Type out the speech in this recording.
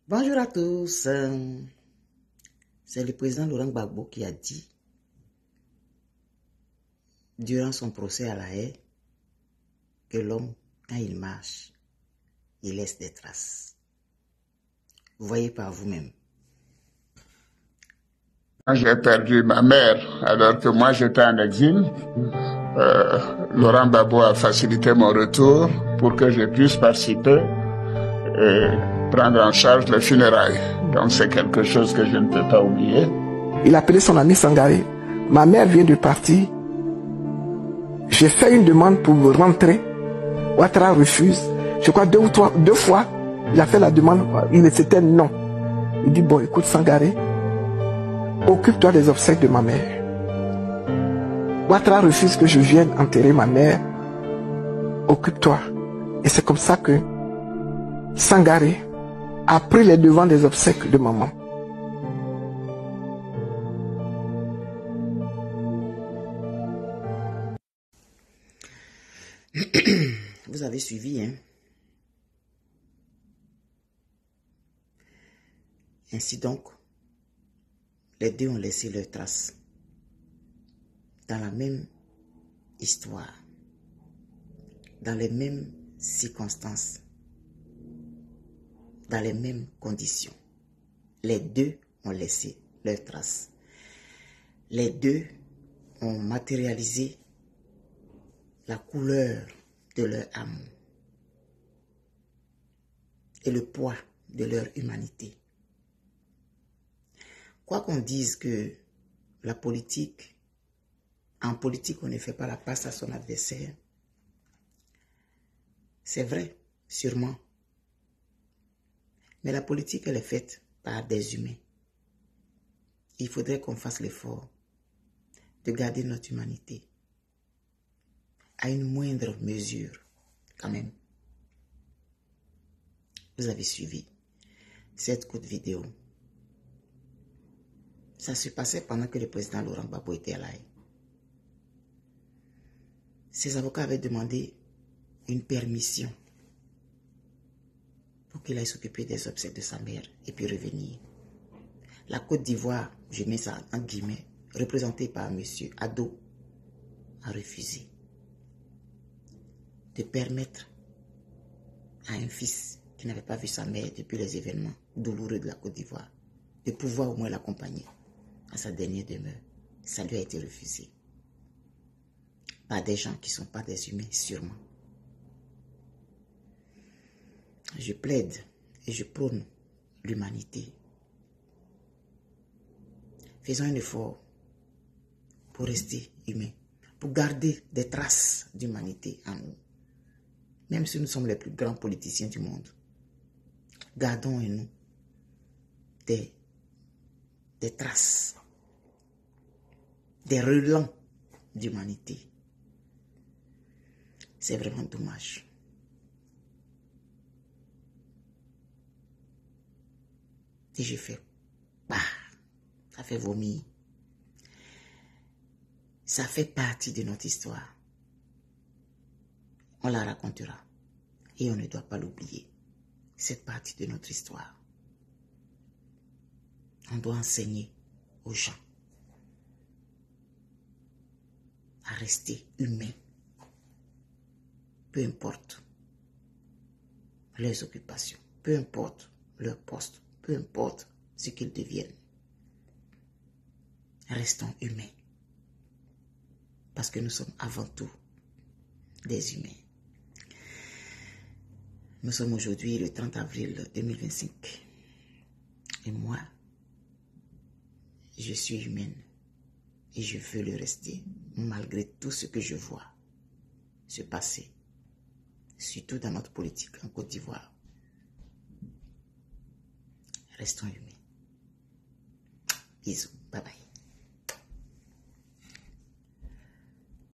Bonjour à tous. C'est le président Laurent Gbagbo qui a dit, durant son procès à La Haye, que l'homme, quand il marche, il laisse des traces. Vous voyez par vous-même. J'ai perdu ma mère alors que moi j'étais en exil. Laurent Gbagbo a facilité mon retour pour que je puisse participer et prendre en charge les funérailles. Donc c'est quelque chose que je ne peux pas oublier. Il a appelé son ami Sangaré. Ma mère vient de partir. J'ai fait une demande pour rentrer. Ouattara refuse. Je crois deux fois, il a fait la demande. C'était non. Il dit, bon, écoute Sangaré, occupe-toi des obsèques de ma mère. Ouattara refuse que je vienne enterrer ma mère. Occupe-toi. Et c'est comme ça que Sangaré a pris les devants des obsèques de maman. Vous avez suivi, hein? Ainsi donc, les deux ont laissé leurs traces dans la même histoire, dans les mêmes circonstances, dans les mêmes conditions. Les deux ont laissé leurs traces. Les deux ont matérialisé la couleur de leur âme et le poids de leur humanité. Quoi qu'on dise que la politique, en politique on ne fait pas la passe à son adversaire, c'est vrai, sûrement. Mais la politique, elle est faite par des humains. Il faudrait qu'on fasse l'effort de garder notre humanité à une moindre mesure, quand même. Vous avez suivi cette courte vidéo. Ça se passait pendant que le président Laurent Gbagbo était à La Haye. Ses avocats avaient demandé une permission pour qu'il aille s'occuper des obsèques de sa mère et puis revenir. La Côte d'Ivoire, je mets ça en guillemets, représentée par M. Ado, a refusé de permettre à un fils qui n'avait pas vu sa mère depuis les événements douloureux de la Côte d'Ivoire de pouvoir au moins l'accompagner à sa dernière demeure. Ça lui a été refusé par des gens qui ne sont pas des humains, sûrement. Je plaide et je prône l'humanité. Faisons un effort pour rester humains, pour garder des traces d'humanité en nous. Même si nous sommes les plus grands politiciens du monde, gardons en nous des traces, des relents d'humanité. C'est vraiment dommage. Et je fais, bah, ça fait vomir. Ça fait partie de notre histoire. On la racontera. Et on ne doit pas l'oublier. Cette partie de notre histoire. On doit enseigner aux gens à rester humains. Peu importe leurs occupations, peu importe leur poste, peu importe ce qu'ils deviennent. Restons humains. Parce que nous sommes avant tout des humains. Nous sommes aujourd'hui le 30 avril 2025. Et moi, je suis humaine. Et je veux le rester, malgré tout ce que je vois se passer. Surtout dans notre politique en Côte d'Ivoire. Restons humains. Bisous. Bye bye.